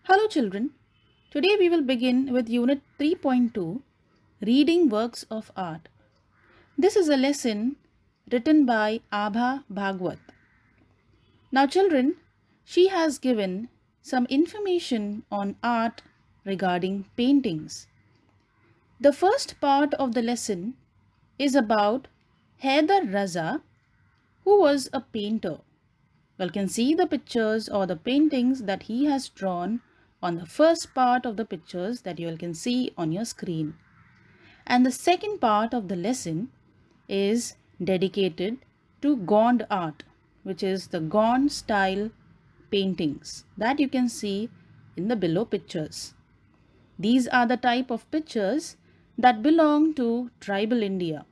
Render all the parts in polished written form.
Hello children. Today we will begin with Unit 3.2 Reading Works of Art. This is a lesson written by Abha Bhagwat. Now children, she has given some information on art regarding paintings. The first part of the lesson is about Haider Raza, who was a painter. You can see the pictures or the paintings that he has drawn on the first part of the pictures that you all can see on your screen. And the second part of the lesson is dedicated to Gond art, which is the Gond style paintings that you can see in the below pictures. These are the type of pictures that belong to tribal India.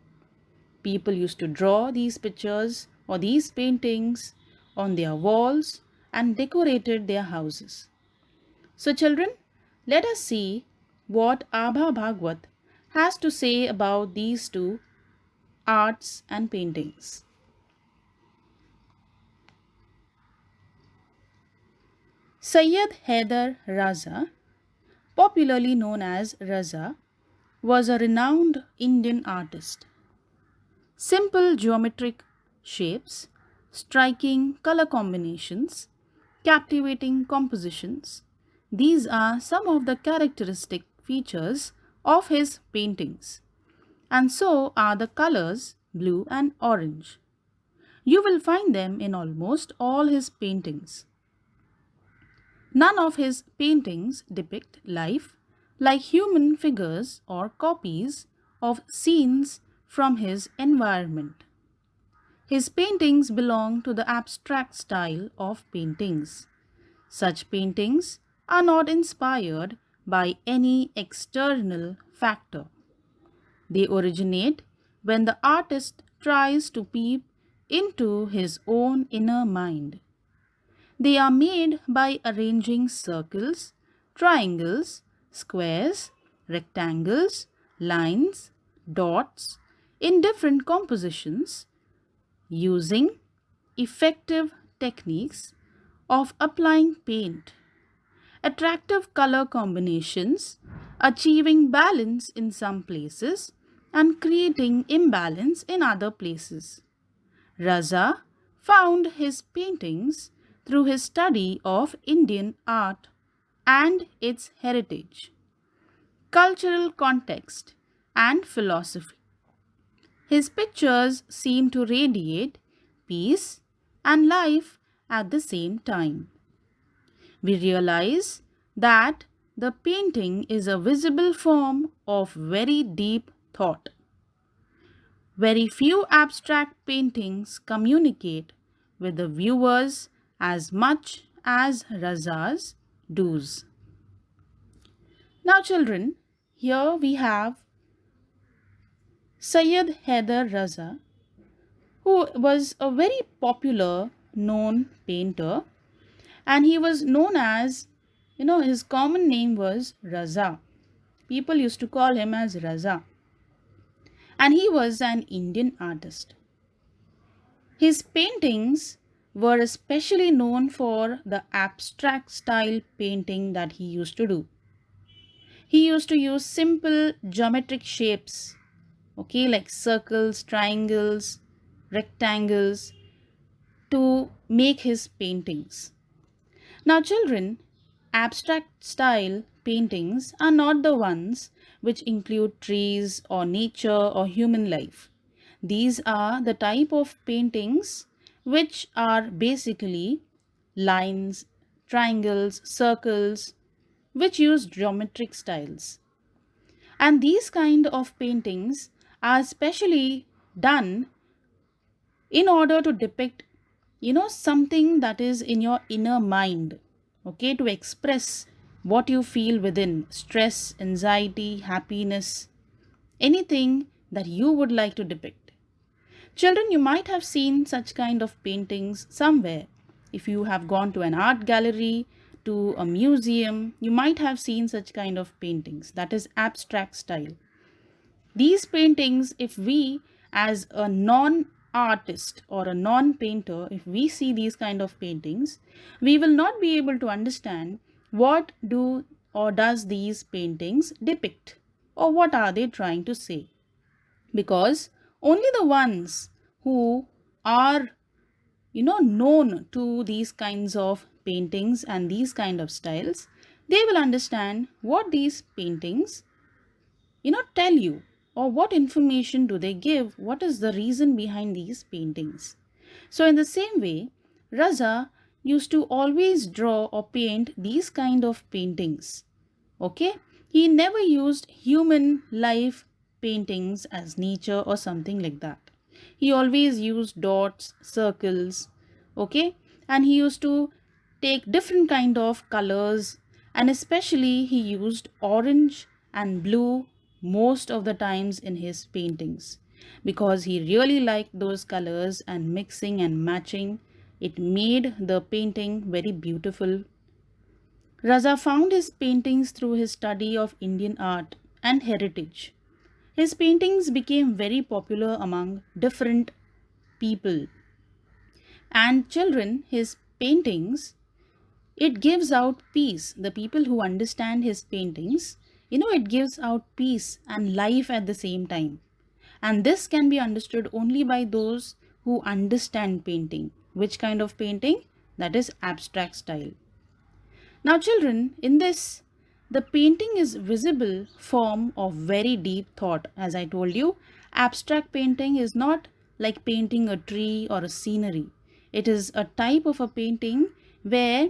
People used to draw these pictures or these paintings on their walls and decorated their houses. So children, let us see what Abha Bhagwat has to say about these two arts and paintings. Sayyid Haider Raza, popularly known as Raza, was a renowned Indian artist. Simple geometric shapes, striking color combinations, captivating compositions. These are some of the characteristic features of his paintings. And so are the colors blue and orange. You will find them in almost all his paintings. None of his paintings depict life like human figures or copies of scenes from his environment. His paintings belong to the abstract style of paintings. Such paintings are not inspired by any external factor. They originate when the artist tries to peep into his own inner mind. They are made by arranging circles, triangles, squares, rectangles, lines, dots in different compositions using effective techniques of applying paint, attractive color combinations, achieving balance in some places and creating imbalance in other places. Raza found his paintings through his study of Indian art and its heritage, cultural context, and philosophy. His pictures seem to radiate peace and life at the same time. We realize that the painting is a visible form of very deep thought. Very few abstract paintings communicate with the viewers as much as Raza's does. Now children, here we have Sayyid Haider Raza, who was a very popular known painter, and he was known as, his common name was Raza. People used to call him as Raza. And he was an Indian artist. His paintings were especially known for the abstract style painting that he used to do. He used to use simple geometric shapes, like circles, triangles, rectangles, to make his paintings. Now children, abstract style paintings are not the ones which include trees or nature or human life. These are the type of paintings which are basically lines, triangles, circles, which use geometric styles. And these kind of paintings are specially done in order to depict, something that is in your inner mind, to express what you feel within, stress, anxiety, happiness, anything that you would like to depict. Children, you might have seen such kind of paintings somewhere. If you have gone to an art gallery, to a museum, you might have seen such kind of paintings. That is abstract style. These paintings, if we as a non-artist or a non-painter, if we see these kind of paintings, we will not be able to understand What do or does these paintings depict? Or what are they trying to say? Because only the ones who are known to these kinds of paintings and these kind of styles, they will understand what these paintings tell you, or what information do they give, what is the reason behind these paintings. So in the same way, Raza used to always draw or paint these kind of paintings. Okay, he never used human life paintings as nature or something like that. He always used dots, circles, okay, and he used to take different kind of colors, and especially he used orange and blue most of the times in his paintings, because he really liked those colors, and mixing and matching it made the painting very beautiful. Raza found his paintings through his study of Indian art and heritage. His paintings became very popular among different people and children. His paintings, it gives out peace. The people who understand his paintings, it gives out peace and life at the same time. And this can be understood only by those who understand painting. Which kind of painting? That is abstract style. Now, children, in this, the painting is visible form of very deep thought. As I told you, abstract painting is not like painting a tree or a scenery. It is a type of a painting where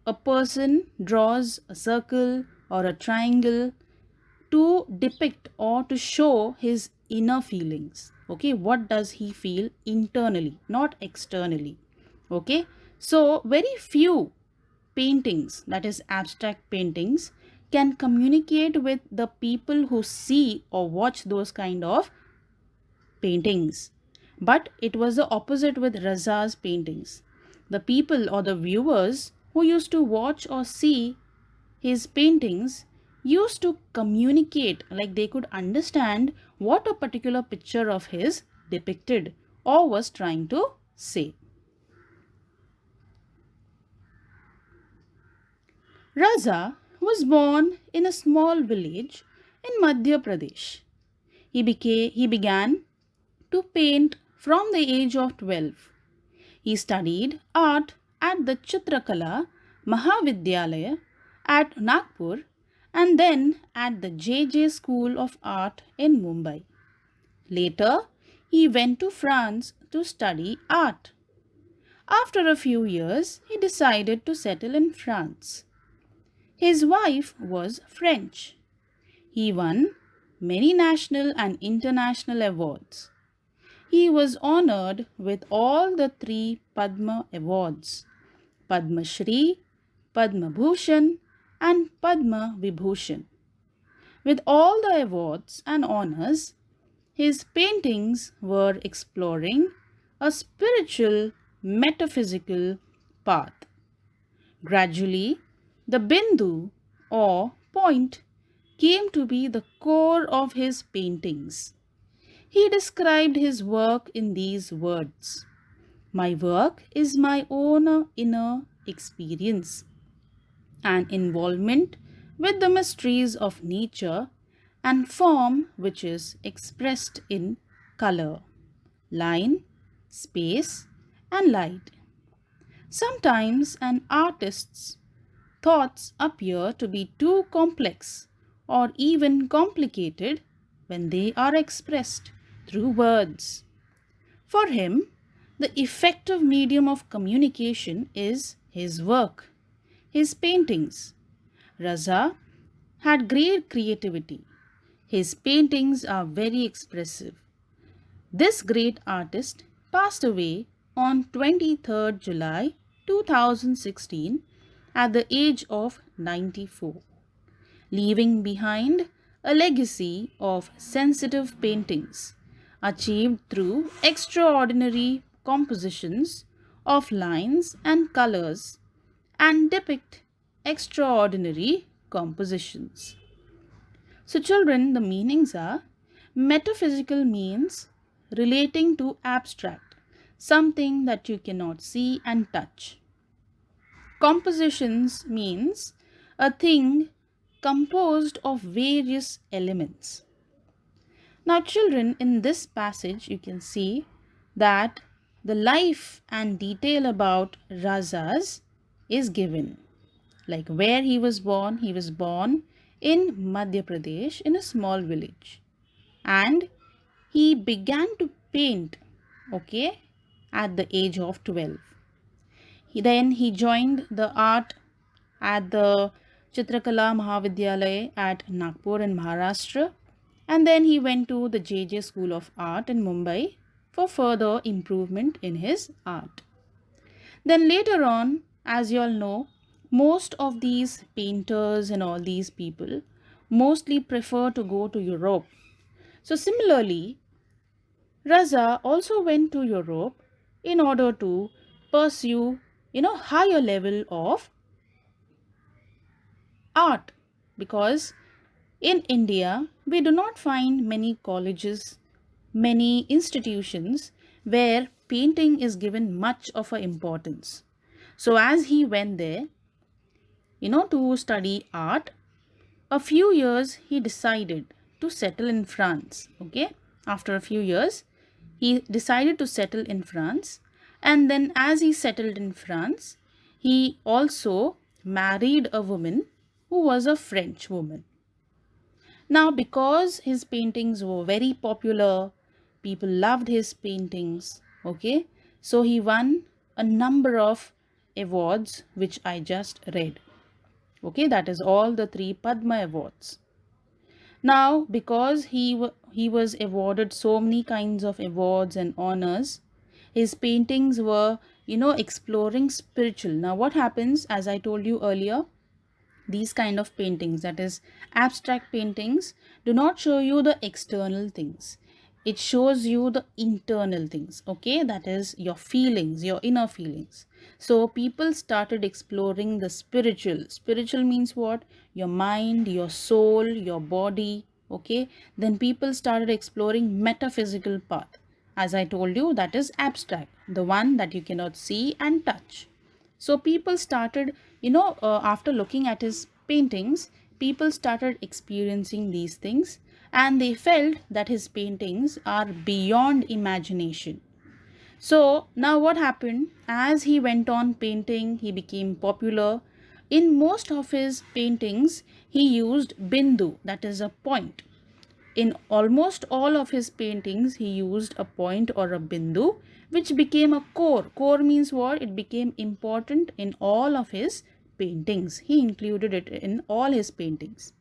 a person draws a circle or a triangle to depict or to show his inner feelings. Okay, what does he feel internally, not externally? Okay, so very few paintings, that is abstract paintings, can communicate with the people who see or watch those kind of paintings. But it was the opposite with Raza's paintings. The people or the viewers who used to watch or see his paintings used to communicate, like they could understand what a particular picture of his depicted or was trying to say. Raza was born in a small village in Madhya Pradesh. He began to paint from the age of 12. He studied art at the Chitrakala Mahavidyalaya at Nagpur and then at the JJ School of Art in Mumbai. Later, he went to France to study art. After a few years, he decided to settle in France. His wife was French. He won many national and international awards. He was honored with all the three Padma awards: Padma Shri, Padma Bhushan, and Padma Vibhushan. With all the awards and honors, his paintings were exploring a spiritual, metaphysical path. Gradually, the Bindu or point came to be the core of his paintings. He described his work in these words: "My work is my own inner experience, an involvement with the mysteries of nature and form which is expressed in color, line, space, and light. Sometimes an artist's thoughts appear to be too complex or even complicated when they are expressed through words. For him, the effective medium of communication is his work, his paintings. Raza had great creativity. His paintings are very expressive. This great artist passed away on 23rd July 2016 at the age of 94, leaving behind a legacy of sensitive paintings achieved through extraordinary compositions of lines and colors and depict extraordinary compositions. So, children, the meanings are: metaphysical means relating to abstract, something that you cannot see and touch. Compositions means a thing composed of various elements. Now, children, in this passage, you can see that the life and detail about Razas is given. Like where he was born in Madhya Pradesh in a small village. And he began to paint, okay, at the age of 12. Then he joined the art at the Chitrakala Mahavidyalaya at Nagpur in Maharashtra, and then he went to the JJ School of Art in Mumbai for further improvement in his art. Then later on, as you all know, most of these painters and all these people mostly prefer to go to Europe. So similarly, Raza also went to Europe in order to pursue, higher level of art, because in India we do not find many colleges, many institutions where painting is given much of a importance. So as he went there, to study art, a few years he decided to settle in France. Okay, after a few years he decided to settle in France, and then as he settled in France, he also married a woman who was a French woman. Now, because his paintings were very popular, people loved his paintings, okay, so he won a number of awards which I just read. Okay, that is all the three Padma awards. Now, because he was awarded so many kinds of awards and honors, his paintings were, exploring spiritual. Now, what happens, as I told you earlier, these kind of paintings, that is abstract paintings, do not show you the external things. It shows you the internal things, okay, that is your feelings, your inner feelings. So people started exploring the spiritual means what? Your mind, your soul, your body, okay. Then people started exploring metaphysical path. As I told you, that is abstract, the one that you cannot see and touch. So people started, after looking at his paintings, people started experiencing these things, and they felt that his paintings are beyond imagination. So now what happened? As he went on painting, he became popular. In most of his paintings, he used bindu, that is a point. In almost all of his paintings, he used a point or a bindu, which became a core. Core means what? It became important in all of his paintings. He included it in all his paintings.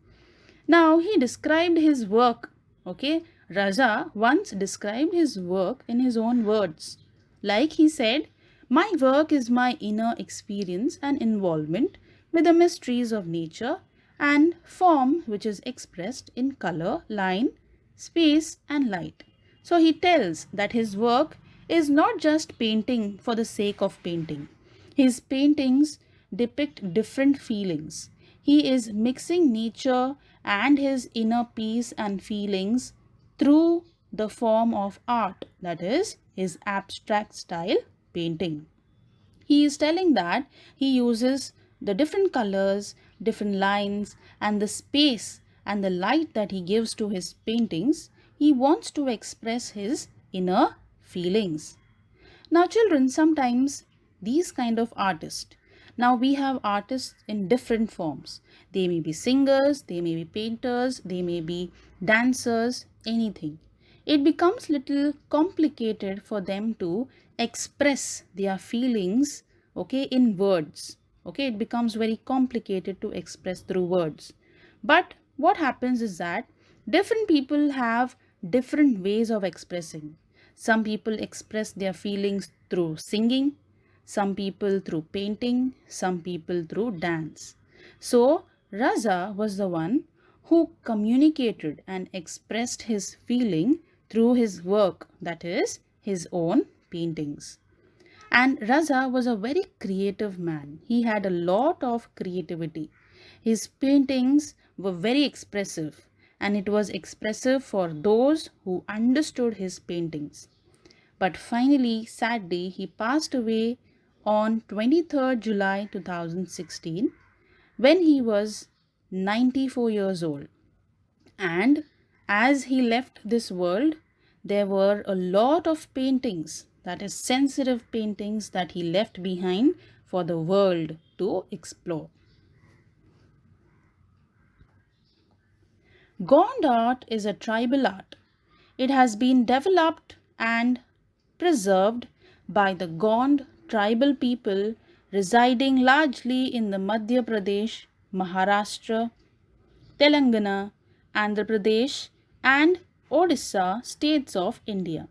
Now, he described his work. Okay, Raja once described his work in his own words. Like he said, "My work is my inner experience and involvement with the mysteries of nature and form, which is expressed in color, line, space, and light." So he tells that his work is not just painting for the sake of painting. His paintings depict different feelings. He is mixing nature and his inner peace and feelings through the form of art, that is, his abstract style painting. He is telling that he uses the different colors, different lines, and the space and the light that he gives to his paintings. He wants to express his inner feelings. Now, children, sometimes these kind of artists, now we have artists in different forms. They may be singers, they may be painters, they may be dancers, anything. It becomes little complicated for them to express their feelings, okay, in words. Okay, it becomes very complicated to express through words. But what happens is that different people have different ways of expressing. Some people express their feelings through singing, some people through painting, some people through dance. So, Raza was the one who communicated and expressed his feeling through his work, that is, his own paintings. And Raza was a very creative man. He had a lot of creativity. His paintings were very expressive, and it was expressive for those who understood his paintings. But finally, sadly, he passed away on 23rd July 2016. when he was 94 years old. And as he left this world, there were a lot of paintings, that is, sensitive paintings, that he left behind for the world to explore. Gond art is a tribal art. It has been developed and preserved by the Gond tribal people residing largely in the Madhya Pradesh, Maharashtra, Telangana, Andhra Pradesh, and Odisha states of India.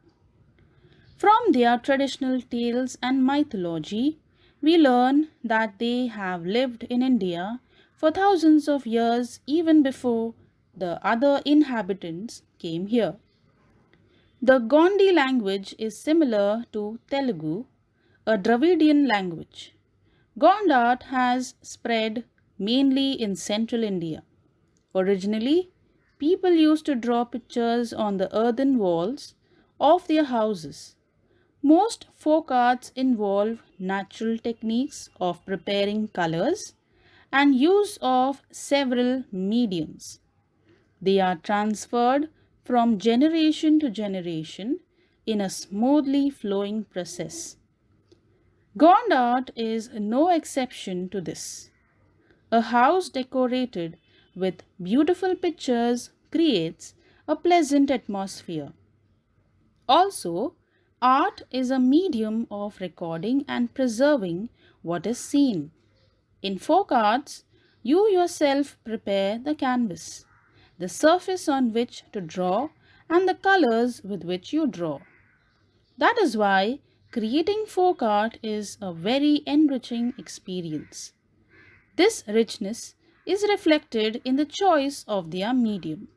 From their traditional tales and mythology, we learn that they have lived in India for thousands of years even before the other inhabitants came here. The Gondi language is similar to Telugu, a Dravidian language. Gond art has spread mainly in central India. Originally, people used to draw pictures on the earthen walls of their houses. Most folk arts involve natural techniques of preparing colors and use of several mediums. They are transferred from generation to generation in a smoothly flowing process. Gond art is no exception to this. A house decorated with beautiful pictures creates a pleasant atmosphere. Also, art is a medium of recording and preserving what is seen. In folk arts, you yourself prepare the canvas, the surface on which to draw, and the colors with which you draw. That is why creating folk art is a very enriching experience. This richness is reflected in the choice of their medium.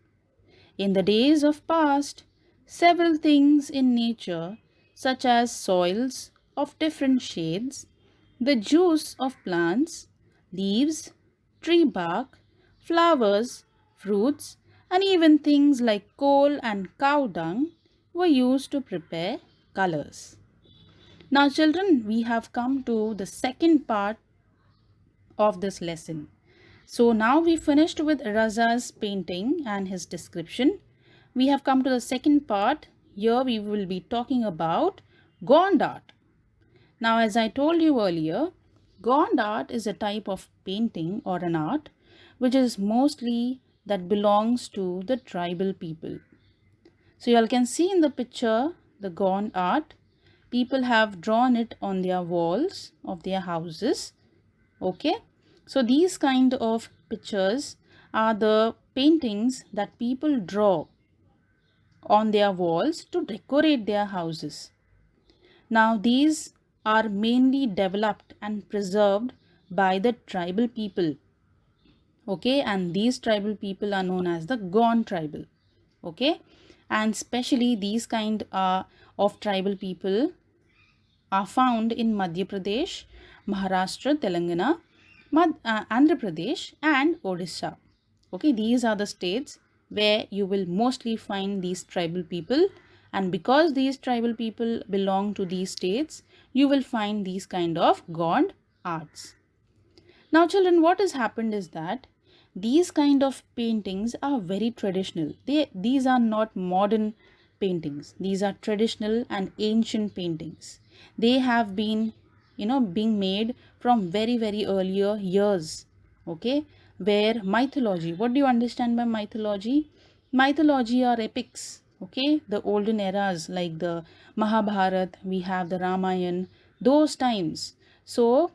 In the days of past, several things in nature, such as soils of different shades, the juice of plants, leaves, tree bark, flowers, fruits, and even things like coal and cow dung were used to prepare colors. Now, children, we have come to the second part of this lesson. So now we finished with Raza's painting and his description. We have come to the second part. Here we will be talking about Gond art. Now, as I told you earlier, Gond art is a type of painting or an art which is mostly that belongs to the tribal people. So you all can see in the picture the Gond art. People have drawn it on their walls of their houses. Okay, so these kind of pictures are the paintings that people draw on their walls to decorate their houses. Now these are mainly developed and preserved by the tribal people. Okay, and these tribal people are known as the Gond tribal. Okay, and especially these kind of tribal people are found in Madhya Pradesh, Maharashtra, Telangana, Andhra Pradesh, and Odisha. Okay, these are the states where you will mostly find these tribal people, and because these tribal people belong to these states, you will find these kind of Gond arts. Now, children, what has happened is that these kind of paintings are very traditional. These are not modern paintings. These are traditional and ancient paintings. They have been, being made from very, very earlier years. Okay, where mythology. What do you understand by mythology? Mythology are epics. Okay, the olden eras like the Mahabharat, we have the Ramayana, those times. So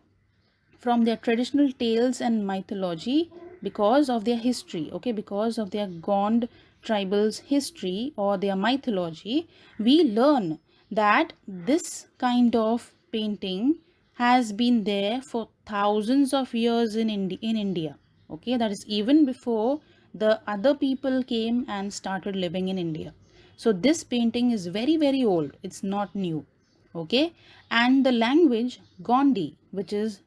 from their traditional tales and mythology, because of their history, okay, because of their Gond tribals history or their mythology, we learn that this kind of painting has been there for thousands of years in India. Okay, that is even before the other people came and started living in India. So this painting is very, very old, it's not new. Okay, and the language Gondi, which is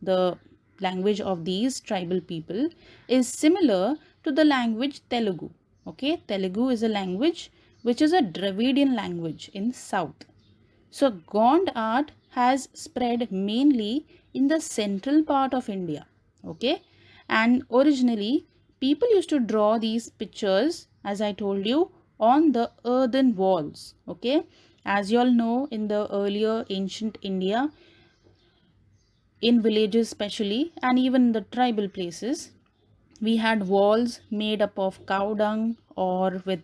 the language of these tribal people, is similar to the language Telugu. Okay, Telugu is a language which is a Dravidian language in south. So Gond art has spread mainly in the central part of India. Okay, And originally, people used to draw these pictures, as I told you, on the earthen walls. Okay, as you all know, in the earlier ancient India, in villages especially, and even the tribal places, we had walls made up of cow dung or with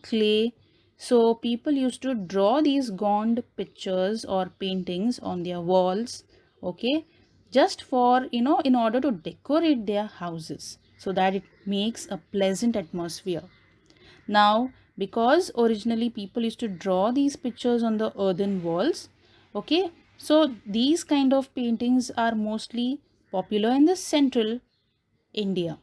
clay. So people used to draw these gaunt pictures or paintings on their walls, okay, just for in order to decorate their houses so that it makes a pleasant atmosphere. Now, because originally people used to draw these pictures on the earthen walls, okay, so these kind of paintings are mostly popular in the central India.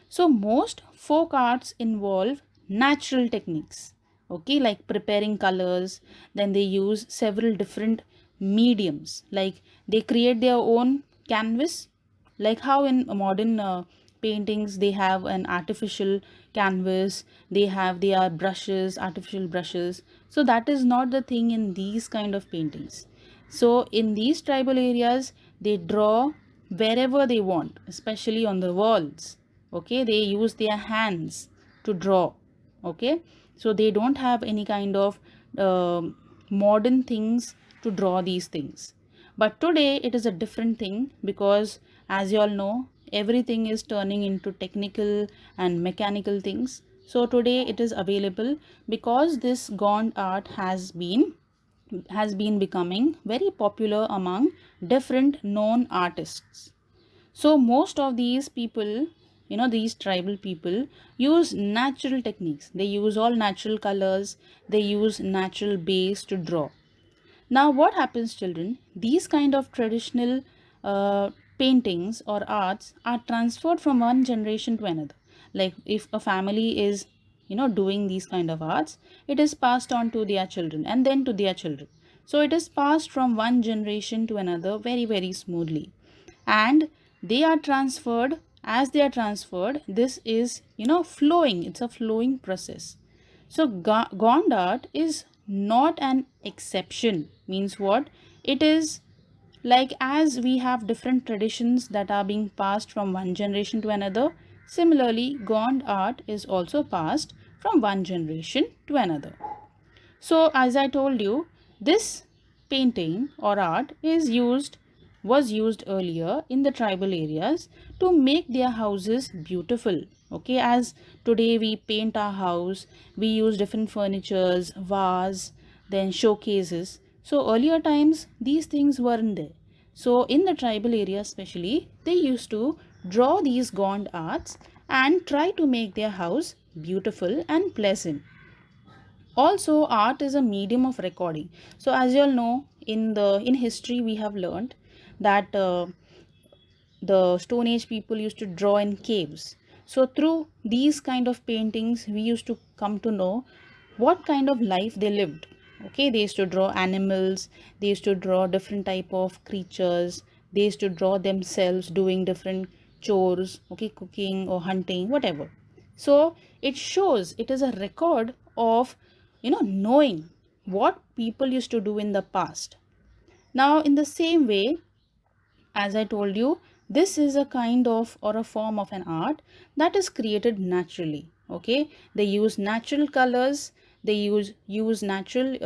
So most folk arts involve natural techniques, okay, like preparing colors. Then they use several different mediums, like they create their own canvas, like how in modern paintings they have an artificial canvas, they are brushes, artificial brushes. So that is not the thing in these kind of paintings. So in these tribal areas, they draw wherever they want, especially on the walls. Okay, they use their hands to draw. Okay, so they don't have any kind of modern things to draw these things. But today it is a different thing because, as you all know, everything is turning into technical and mechanical things. So today it is available because this gaunt art has been becoming very popular among different known artists. So most of these people, these tribal people use natural techniques. They use all natural colors, they use natural base to draw. Now, what happens, children? These kind of traditional paintings or arts are transferred from one generation to another. Like if a family is, doing these kind of arts, it is passed on to their children and then to their children. So it is passed from one generation to another very, very smoothly. And they are transferred, as they are transferred, this is, flowing. It's a flowing process. So Gond art is not an exception. Means what? It is like as we have different traditions that are being passed from one generation to another, similarly Gond art is also passed from one generation to another. So as I told you, this painting or art was used earlier in the tribal areas to make their houses beautiful. Okay, as today we paint our house, we use different furnitures, vase, then showcases. So earlier times these things weren't there. So in the tribal area especially, they used to draw these gaunt arts and try to make their house beautiful and pleasant. Also, art is a medium of recording. So as you all know, in history we have learned that the stone age people used to draw in caves. So through these kind of paintings we used to come to know what kind of life they lived. Okay, they used to draw animals, they used to draw different type of creatures, they used to draw themselves doing different chores, okay, cooking or hunting, whatever. So it shows, it is a record of knowing what people used to do in the past. Now in the same way, as I told you, this is a kind of or a form of an art that is created naturally. Okay, they use natural colors, they use natural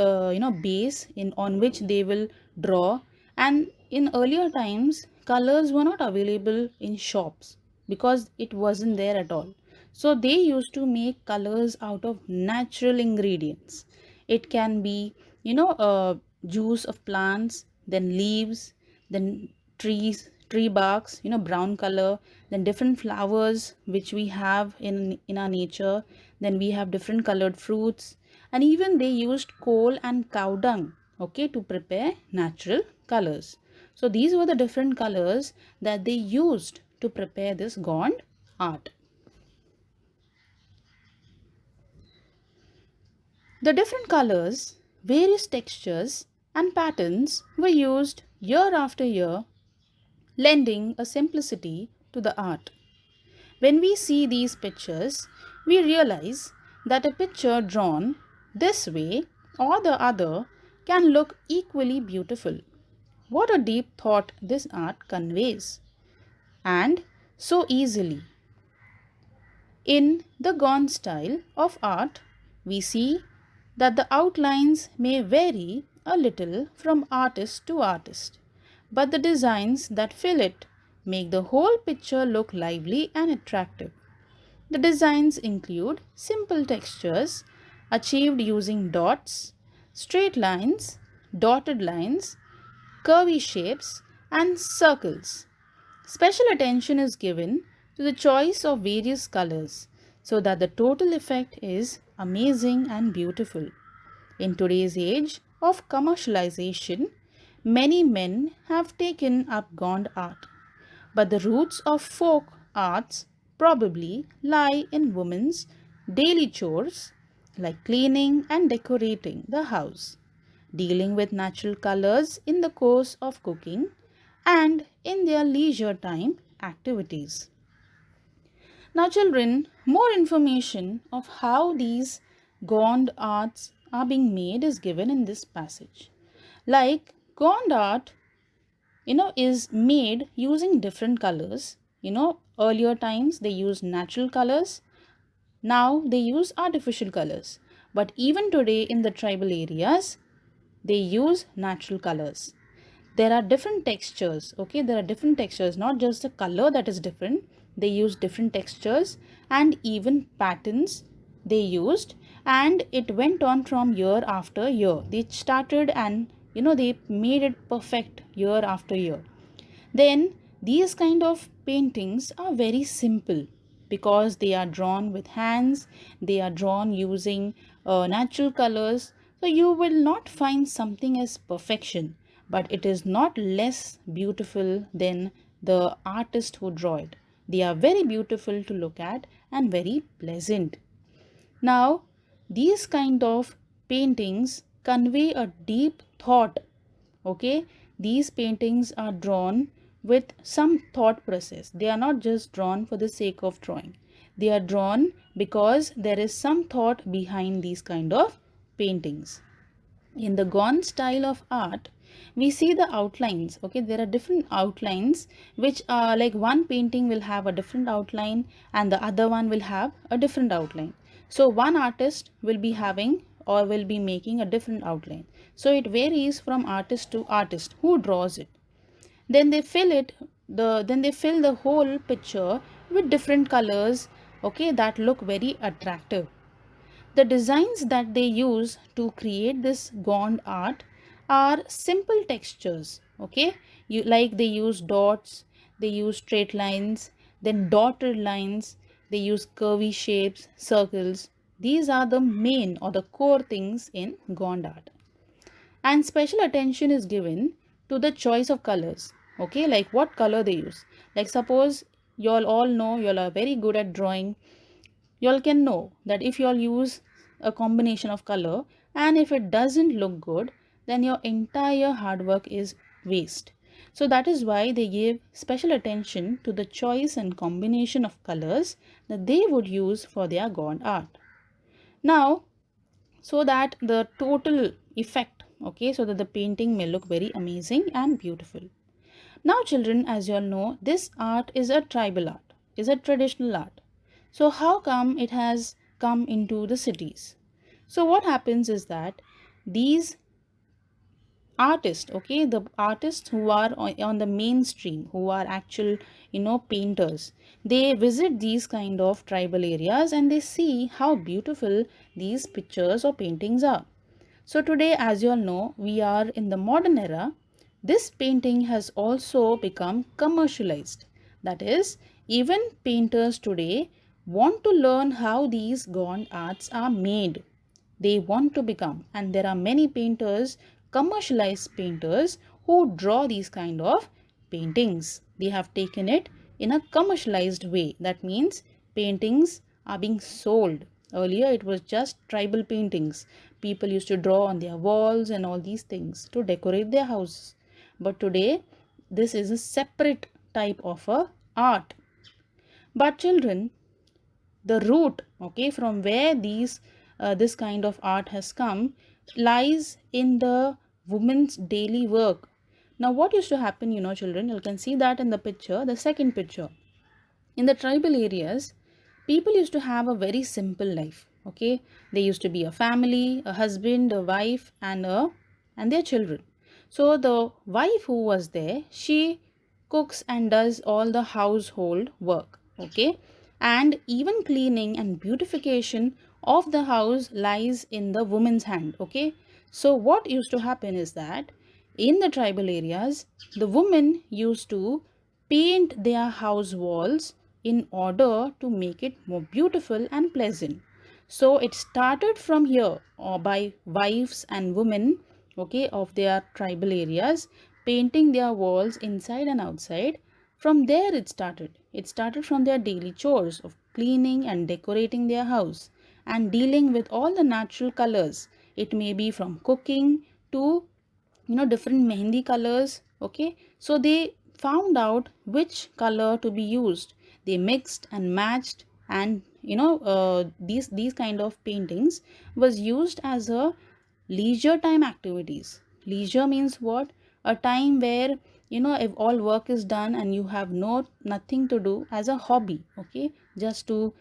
base in on which they will draw. And in earlier times, colors were not available in shops because it wasn't there at all. So they used to make colors out of natural ingredients. It can be juice of plants, then leaves, then tree barks, brown color, then different flowers which we have in our nature, then we have different colored fruits, and even they used coal and cow dung, okay, to prepare natural colors. So these were the different colors that they used to prepare this gond art. The different colors, various textures and patterns were used year after year, lending a simplicity to the art. When we see these pictures, we realize that a picture drawn this way or the other can look equally beautiful. What a deep thought this art conveys. And so easily. In the Gone style of art, we see that the outlines may vary a little from artist to artist, but the designs that fill it make the whole picture look lively and attractive. The designs include simple textures achieved using dots, straight lines, dotted lines, curvy shapes, and circles. Special attention is given to the choice of various colors so that the total effect is amazing and beautiful. In today's age of commercialization, many men have taken up Gond art, but the roots of folk arts probably lie in women's daily chores like cleaning and decorating the house, dealing with natural colors in the course of cooking, and in their leisure time activities. Now, children, more information of how these Gond arts are being made is given in this passage. Like Gond art, is made using different colors. Earlier times they used natural colors, now they use artificial colors. But even today in the tribal areas, they use natural colors. There are different textures, okay? There are different textures, not just the color that is different. They use different textures and even patterns they used, and it went on from year after year. They started and they made it perfect year after year. Then these kind of paintings are very simple because they are drawn with hands, they are drawn using natural colors. So you will not find something as perfection, but it is not less beautiful than the artist who draw it. They are very beautiful to look at and very pleasant. Now, these kind of paintings convey a deep thought. Okay, these paintings are drawn with some thought process. They are not just drawn for the sake of drawing. They are drawn because there is some thought behind these kind of paintings. In the Gone style of art, we see the outlines. Okay, there are different outlines which are like one painting will have a different outline and the other one will have a different outline. So one artist will be having or will be making a different outline. So it varies from artist to artist who draws it. Then they fill the whole picture with different colors, okay, that look very attractive. The designs that they use to create this Gond art are simple textures. Okay, they use dots, they use straight lines, then dotted lines, they use curvy shapes, circles. These are the main or the core things in Gond art. And special attention is given to the choice of colors. Okay, like what color they use. Like suppose you all know you all are very good at drawing, you all can know that if you all use a combination of color and if it doesn't look good, then your entire hard work is waste. So that is why they give special attention to the choice and combination of colors that they would use for their god art. Now, so that the total effect, okay, so that the painting may look very amazing and beautiful. Now, children, as you all know, this art is a tribal art, is a traditional art. So how come it has come into the cities? So what happens is that these artists, okay, the artists who are on the mainstream, who are actual, painters, they visit these kind of tribal areas and they see how beautiful these pictures or paintings are. So today, as you all know, we are in the modern era. This painting has also become commercialized. That is, even painters today want to learn how these Gond arts are made. They want to become, and there are many painters, commercialized painters, who draw these kind of paintings. They have taken it in a commercialized way. That means paintings are being sold. Earlier it was just tribal paintings. People used to draw on their walls and all these things to decorate their houses. But today this is a separate type of a art. But children, the root, okay, from where this kind of art has come lies in the woman's daily work. Now what used to happen, children, you can see that in the picture, the second picture. In the tribal areas, people used to have a very simple life. Okay, they used to be a family, a husband, a wife, and their children. So the wife who was there, she cooks and does all the household work. Okay, and even cleaning and beautification of the house lies in the woman's hand. Okay, so what used to happen is that in the tribal areas, the women used to paint their house walls in order to make it more beautiful and pleasant. So it started from here, or by wives and women, okay, of their tribal areas, painting their walls inside and outside. From there it started. It started from their daily chores of cleaning and decorating their house and dealing with all the natural colors. It may be from cooking to different mehendi colors. Okay, so they found out which color to be used. They mixed and matched, and these kind of paintings was used as a leisure time activities. Leisure means what? A time where if all work is done and you have nothing to do, as a hobby. Okay, just to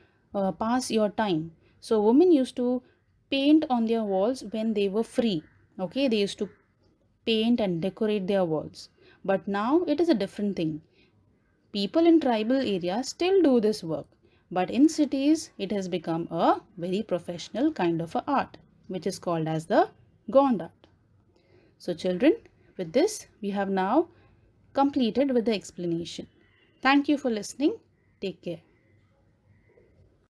pass your time. So women used to paint on their walls when they were free. Okay, they used to paint and decorate their walls. But now it is a different thing. People in tribal areas still do this work, but in cities it has become a very professional kind of a art, which is called as the gond art. So children, with this we have now completed with the explanation. Thank you for listening. Take care.